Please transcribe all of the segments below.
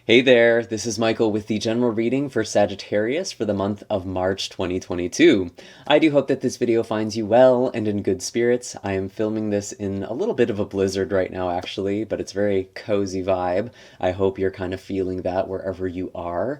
Hey there, this is Michael with the general reading for Sagittarius for the month of March 2022. I do hope that this video finds you well and in good spirits. I am filming this in a little bit of a blizzard right now actually, but it's a very cozy vibe. I hope you're kind of feeling that wherever you are.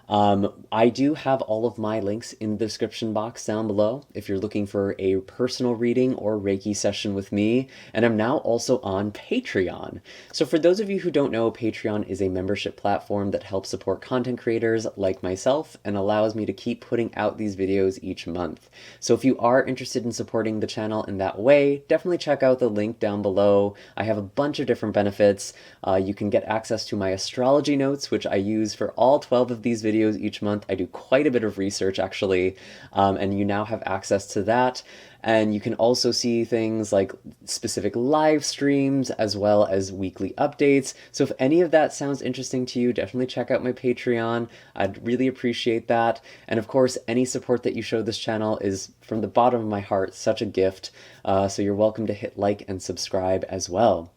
I do have all of my links in the description box down below if you're looking for a personal reading or Reiki session with me, and I'm now also on Patreon. So for those of you who don't know, Patreon is a membership platform that helps support content creators like myself and allows me to keep putting out these videos each month. So if you are interested in supporting the channel in that way, definitely check out the link down below. I have a bunch of different benefits. You can get access to my astrology notes, which I use for all 12 of these videos each month. I do quite a bit of research actually, and you now have access to that. And you can also see things like specific live streams as well as weekly updates. So if any of that sounds interesting to you, definitely check out my Patreon. I'd really appreciate that. And of course, any support that you show this channel is from the bottom of my heart such a gift. So you're welcome to hit like and subscribe as well.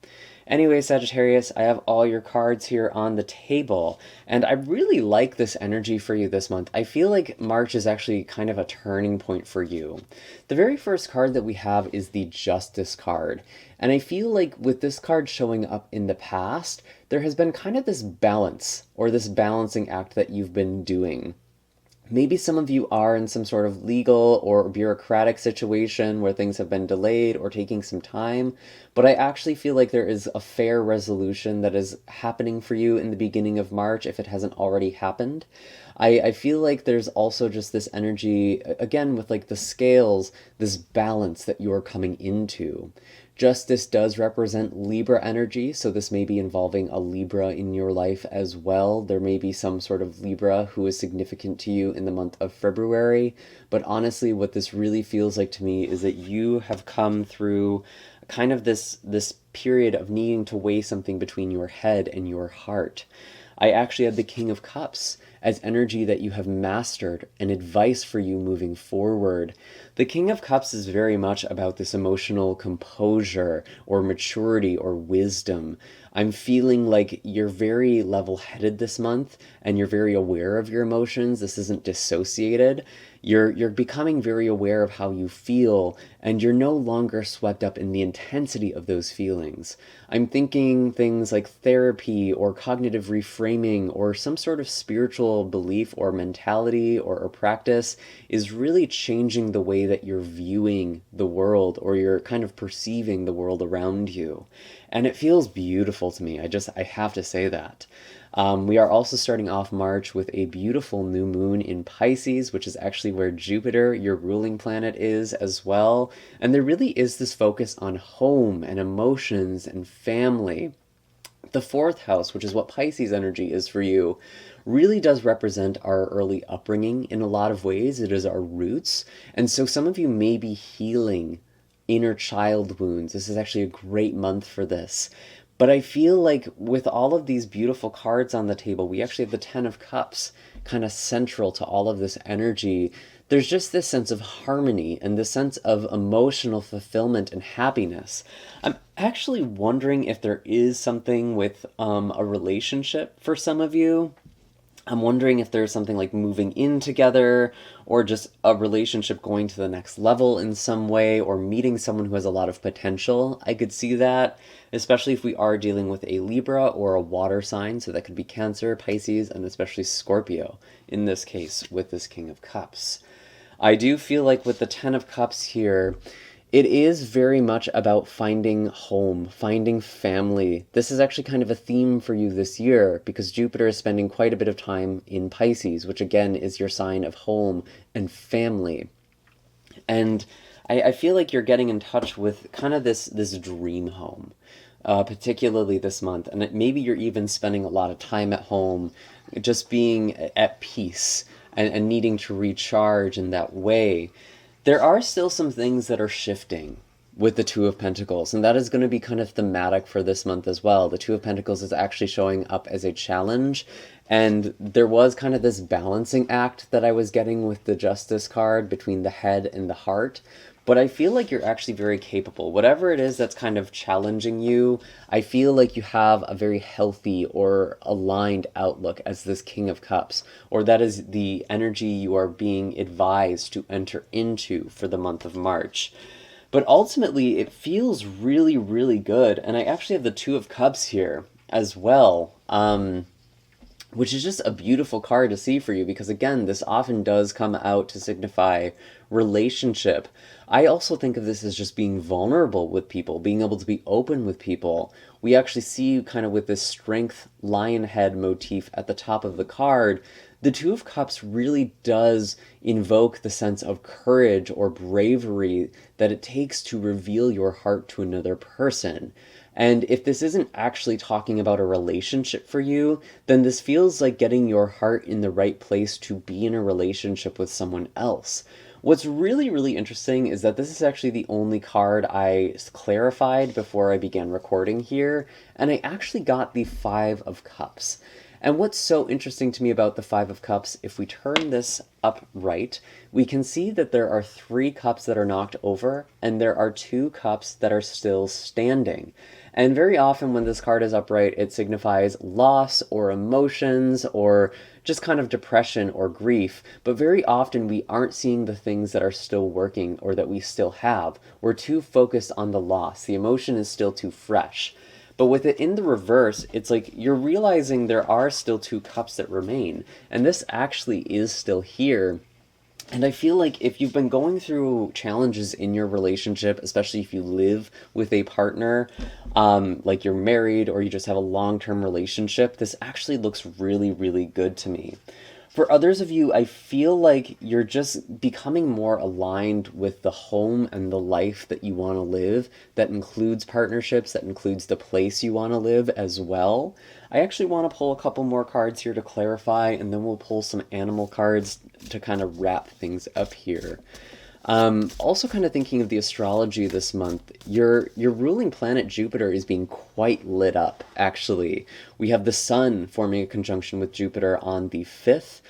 Anyway, Sagittarius, I have all your cards here on the table, and I really like this energy for you this month. I feel like March is actually kind of a turning point for you. The very first card that we have is the Justice card, and I feel like with this card showing up in the past, there has been kind of this balance, or this balancing act that you've been doing. Maybe some of you are in some sort of legal or bureaucratic situation where things have been delayed or taking some time, but I actually feel like there is a fair resolution that is happening for you in the beginning of March if it hasn't already happened. I feel like there's also just this energy, again, with like the scales, this balance that you are coming into. Justice does represent Libra energy, so this may be involving a Libra in your life as well. There may be some sort of Libra who is significant to you in the month of February, but honestly, what this really feels like to me is that you have come through kind of this period of needing to weigh something between your head and your heart. I actually had the King of Cups as energy that you have mastered and advice for you moving forward. The King of Cups is very much about this emotional composure or maturity or wisdom. I'm feeling like you're very level-headed this month and you're very aware of your emotions. This isn't dissociated. You're becoming very aware of how you feel, and you're no longer swept up in the intensity of those feelings. I'm thinking things like therapy or cognitive reframing or some sort of spiritual belief or mentality or practice is really changing the way that you're viewing the world, or you're kind of perceiving the world around you. And it feels beautiful to me. I have to say that. We are also starting off March with a beautiful new moon in Pisces, which is actually where Jupiter, your ruling planet, is as well. And there really is this focus on home and emotions and family. The fourth house, which is what Pisces energy is for you, really does represent our early upbringing in a lot of ways. It is our roots. And so some of you may be healing inner child wounds. This is actually a great month for this. But I feel like with all of these beautiful cards on the table, we actually have the Ten of Cups kind of central to all of this energy. There's just this sense of harmony and this sense of emotional fulfillment and happiness. I'm actually wondering if there is something with a relationship for some of you. I'm wondering if there's something like moving in together, or just a relationship going to the next level in some way, or meeting someone who has a lot of potential. I could see that, especially if we are dealing with a Libra or a water sign, so that could be Cancer, Pisces, and especially Scorpio in this case with this King of Cups. I do feel like with the Ten of Cups here, it is very much about finding home, finding family. This is actually kind of a theme for you this year because Jupiter is spending quite a bit of time in Pisces, which again is your sign of home and family. And I feel like you're getting in touch with kind of this dream home, particularly this month. And maybe you're even spending a lot of time at home, just being at peace and needing to recharge in that way. There are still some things that are shifting with the Two of Pentacles, and that is going to be kind of thematic for this month as well. The Two of Pentacles is actually showing up as a challenge, and there was kind of this balancing act that I was getting with the Justice card between the head and the heart. but I feel like you're actually very capable. Whatever it is that's kind of challenging you, I feel like you have a very healthy or aligned outlook as this King of Cups, or that is the energy you are being advised to enter into for the month of March. But ultimately, it feels really, really good. And I actually have the Two of Cups here as well, which is just a beautiful card to see for you because, again, this often does come out to signify relationship. I also think of this as just being vulnerable with people, being able to be open with people. We actually see you kind of with this strength lion head motif at the top of the card. The Two of Cups really does invoke the sense of courage or bravery that it takes to reveal your heart to another person. And if this isn't actually talking about a relationship for you, then this feels like getting your heart in the right place to be in a relationship with someone else. What's really, really interesting is that this is actually the only card I clarified before I began recording here, and I actually got the Five of Cups. And what's so interesting to me about the Five of Cups, if we turn this upright, we can see that there are 3 cups that are knocked over, and there are 2 cups that are still standing. And very often when this card is upright, it signifies loss or emotions or just kind of depression or grief. But very often we aren't seeing the things that are still working or that we still have. We're too focused on the loss. The emotion is still too fresh. But with it in the reverse, it's like you're realizing there are still 2 cups that remain. And this actually is still here. And I feel like if you've been going through challenges in your relationship, especially if you live with a partner, like you're married or you just have a long-term relationship, this actually looks really, really good to me. For others of you, I feel like you're just becoming more aligned with the home and the life that you want to live. That includes partnerships, that includes the place you want to live as well. I actually want to pull a couple more cards here to clarify, and then we'll pull some animal cards to kind of wrap things up here. Also kind of thinking of the astrology this month, your ruling planet Jupiter is being quite lit up, actually. We have the Sun forming a conjunction with Jupiter on the 5th.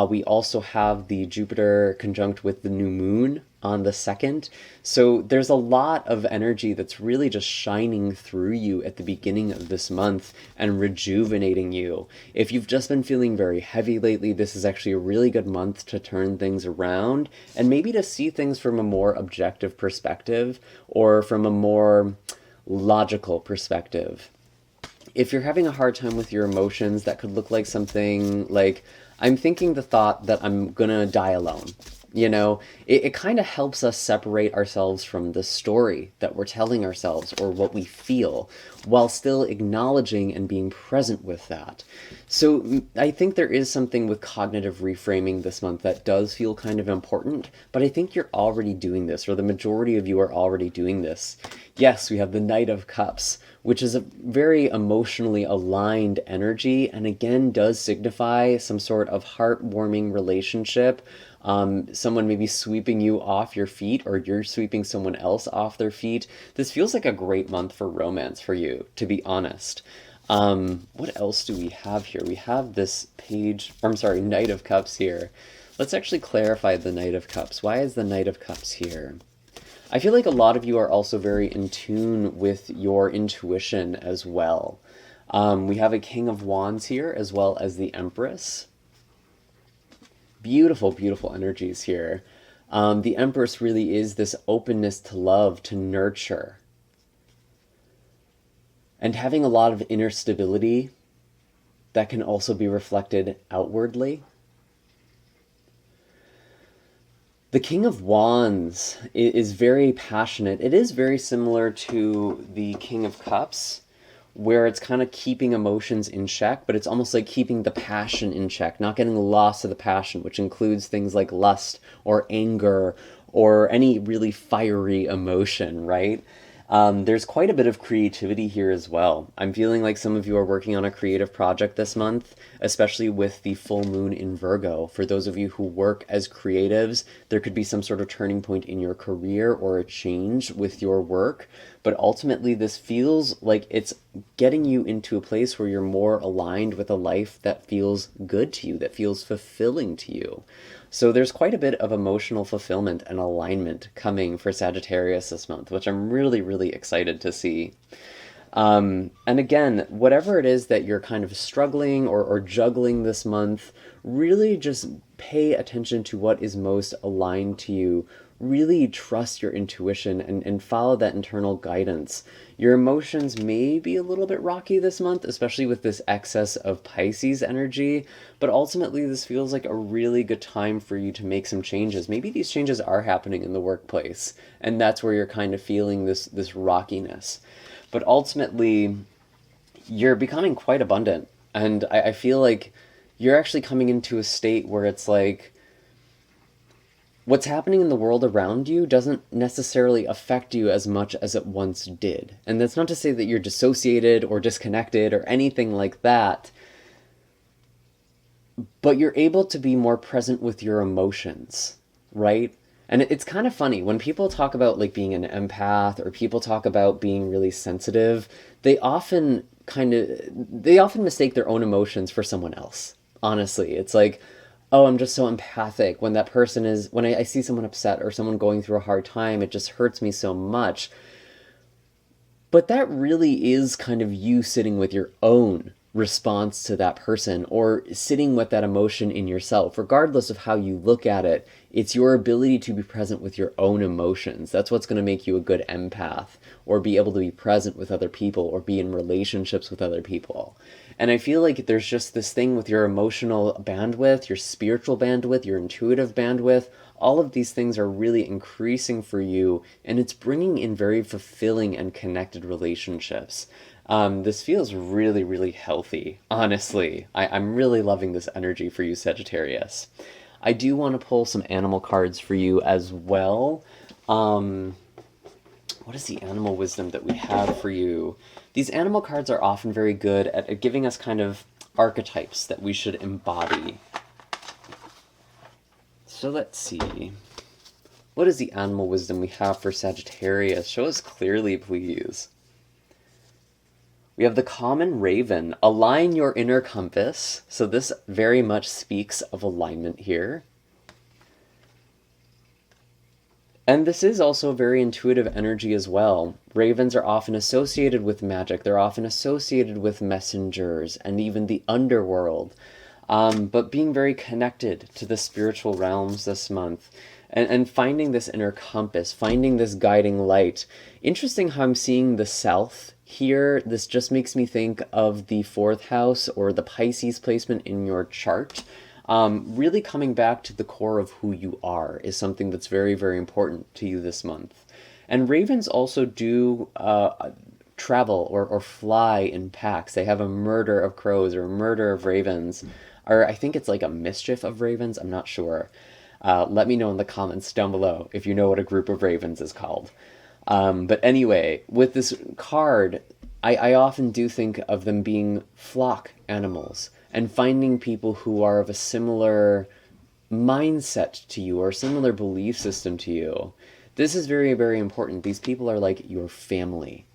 We also have the Jupiter conjunct with the new moon on the 2nd. So there's a lot of energy that's really just shining through you at the beginning of this month and rejuvenating you. If you've just been feeling very heavy lately, this is actually a really good month to turn things around and maybe to see things from a more objective perspective or from a more logical perspective. If you're having a hard time with your emotions, that could look like something like, I'm thinking the thought that I'm gonna die alone. You know, it kind of helps us separate ourselves from the story that we're telling ourselves or what we feel while still acknowledging and being present with that. So I think there is something with cognitive reframing this month that does feel kind of important, but I think you're already doing this, or the majority of you are already doing this. Yes, we have the Knight of Cups, which is a very emotionally aligned energy, and again does signify some sort of heartwarming relationship. Someone maybe sweeping you off your feet, or you're sweeping someone else off their feet. This feels like a great month for romance for you, to be honest. What else do we have here? We have this Knight of Cups here. Let's actually clarify the Knight of Cups. Why is the Knight of Cups here? I feel like a lot of you are also very in tune with your intuition as well. We have a King of Wands here, as well as the Empress. Beautiful, beautiful energies here. The Empress really is this openness to love, to nurture. And having a lot of inner stability that can also be reflected outwardly. The King of Wands is very passionate. It is very similar to the King of Cups, where it's kind of keeping emotions in check, but it's almost like keeping the passion in check, not getting lost to the passion, which includes things like lust or anger or any really fiery emotion, right? There's quite a bit of creativity here as well. I'm feeling like some of you are working on a creative project this month, especially with the full moon in Virgo. For those of you who work as creatives, there could be some sort of turning point in your career or a change with your work. but ultimately this feels like it's getting you into a place where you're more aligned with a life that feels good to you, that feels fulfilling to you. So there's quite a bit of emotional fulfillment and alignment coming for Sagittarius this month, which I'm really, really excited to see. And again, whatever it is that you're kind of struggling or juggling this month, really just pay attention to what is most aligned to you. Really trust your intuition and follow that internal guidance. Your emotions may be a little bit rocky this month, especially with this excess of Pisces energy, but ultimately this feels like a really good time for you to make some changes. Maybe these changes are happening in the workplace, and that's where you're kind of feeling this rockiness. But ultimately, you're becoming quite abundant. And I feel like you're actually coming into a state where it's like, what's happening in the world around you doesn't necessarily affect you as much as it once did. And that's not to say that you're dissociated or disconnected or anything like that, but you're able to be more present with your emotions, right? And it's kind of funny when people talk about like being an empath or people talk about being really sensitive, they often mistake their own emotions for someone else. Honestly, it's like, oh, I'm just so empathic when when I see someone upset or someone going through a hard time, it just hurts me so much. But that really is kind of you sitting with your own response to that person or sitting with that emotion in yourself. Regardless of how you look at it, it's your ability to be present with your own emotions. That's what's going to make you a good empath, or be able to be present with other people, or be in relationships with other people. And I feel like there's just this thing with your emotional bandwidth, your spiritual bandwidth, your intuitive bandwidth. All of these things are really increasing for you, and it's bringing in very fulfilling and connected relationships. This feels really, really healthy, honestly. I'm really loving this energy for you, Sagittarius. I do want to pull some animal cards for you as well. What is the animal wisdom that we have for you? These animal cards are often very good at giving us kind of archetypes that we should embody. So let's see. What is the animal wisdom we have for Sagittarius? Show us clearly, please. We have the common raven. Align your inner compass. So this very much speaks of alignment here. And this is also very intuitive energy as well. Ravens are often associated with magic. They're often associated with messengers and even the underworld. But being very connected to the spiritual realms this month. And finding this inner compass, finding this guiding light. Interesting how I'm seeing the south here. This just makes me think of the 4th house or the Pisces placement in your chart. Really coming back to the core of who you are is something that's very, very important to you this month. And ravens also do travel or fly in packs. They have a murder of crows or a murder of ravens. Or I think it's like a mischief of ravens. I'm not sure. Let me know in the comments down below if you know what a group of ravens is called. But anyway, with this card, I often do think of them being flock animals and finding people who are of a similar mindset to you or similar belief system to you. This is very, very important. These people are like your family.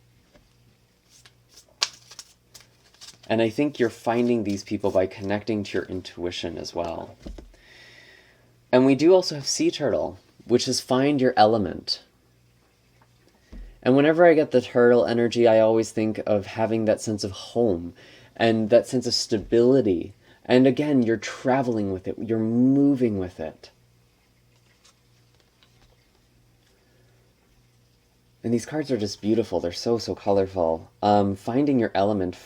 And I think you're finding these people by connecting to your intuition as well. And we do also have sea turtle, which is find your element. And whenever I get the turtle energy, I always think of having that sense of home and that sense of stability. And again, you're traveling with it. You're moving with it. And these cards are just beautiful. They're so, so colorful. Finding your element,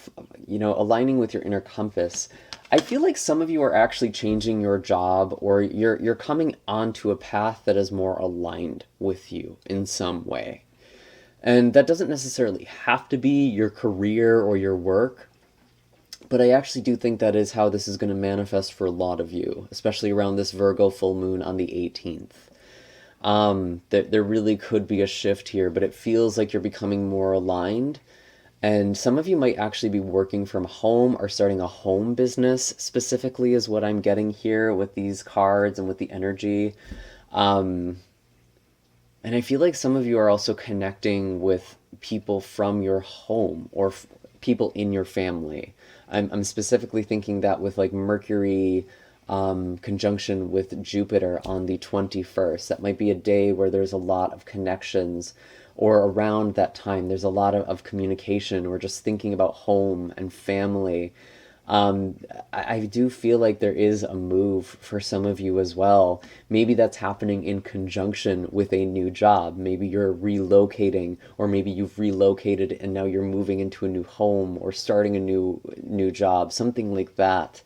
aligning with your inner compass. I feel like some of you are actually changing your job, or you're coming onto a path that is more aligned with you in some way. And that doesn't necessarily have to be your career or your work, but I actually do think that is how this is going to manifest for a lot of you, especially around this Virgo full moon on the 18th. There really could be a shift here, but it feels like you're becoming more aligned. And some of you might actually be working from home or starting a home business, specifically is what I'm getting here with these cards and with the energy. And I feel like some of you are also connecting with people from your home or people in your family. I'm specifically thinking that with like Mercury conjunction with Jupiter on the 21st. That might be a day where there's a lot of connections, or around that time, there's a lot of communication, or just thinking about home and family. I do feel like there is a move for some of you as well. Maybe that's happening in conjunction with a new job. Maybe you're relocating, or maybe you've relocated and now you're moving into a new home or starting a new job, something like that.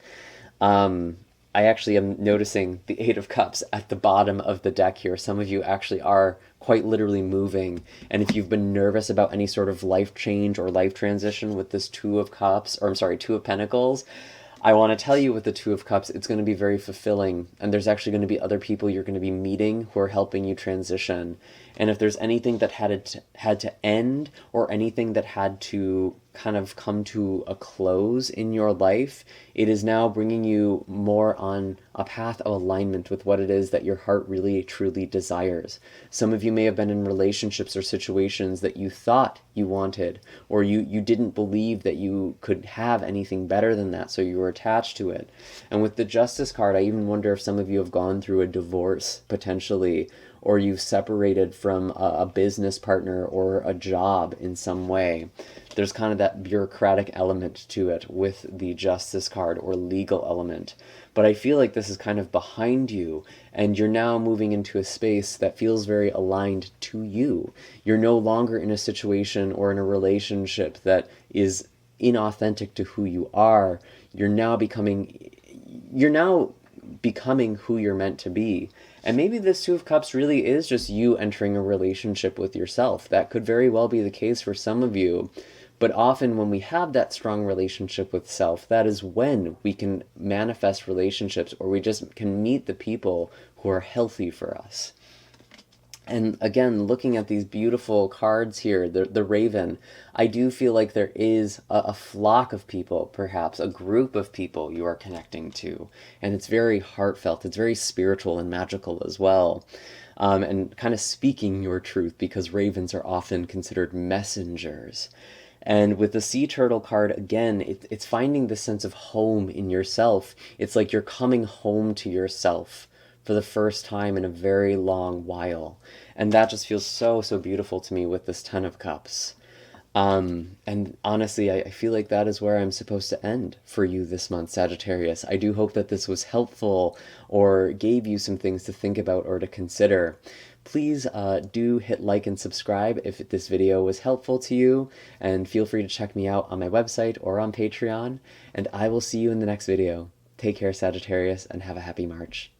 I actually am noticing the Eight of Cups at the bottom of the deck here. Some of you actually are quite literally moving. And if you've been nervous about any sort of life change or life transition with this Two of Cups, or I'm sorry, Two of Pentacles, I want to tell you with the Two of Cups, it's going to be very fulfilling. And there's actually going to be other people you're going to be meeting who are helping you transition. And if there's anything that had to end, or anything that had to kind of come to a close in your life, it is now bringing you more on a path of alignment with what it is that your heart really truly desires. Some of you may have been in relationships or situations that you thought you wanted, or you didn't believe that you could have anything better than that, so you were attached to it. And with the Justice card, I even wonder if some of you have gone through a divorce potentially, or you've separated from a business partner or a job in some way. There's kind of that bureaucratic element to it with the Justice card, or legal element. But I feel like this is kind of behind you, and you're now moving into a space that feels very aligned to you. You're no longer in a situation or in a relationship that is inauthentic to who you are. You're now becoming who you're meant to be. And maybe this Two of Cups really is just you entering a relationship with yourself. That could very well be the case for some of you. But often when we have that strong relationship with self, that is when we can manifest relationships, or we just can meet the people who are healthy for us. And again, looking at these beautiful cards here, the Raven, I do feel like there is a flock of people, perhaps a group of people you are connecting to. And it's very heartfelt, it's very spiritual and magical as well. And kind of speaking your truth, because ravens are often considered messengers. And with the Sea Turtle card, again, it's finding the sense of home in yourself. It's like you're coming home to yourself for the first time in a very long while. And that just feels so, so beautiful to me with this Ten of Cups. And honestly, I feel like that is where I'm supposed to end for you this month, Sagittarius. I do hope that this was helpful, or gave you some things to think about or to consider. Please do hit like and subscribe if this video was helpful to you, and feel free to check me out on my website or on Patreon, and I will see you in the next video. Take care, Sagittarius, and have a happy March.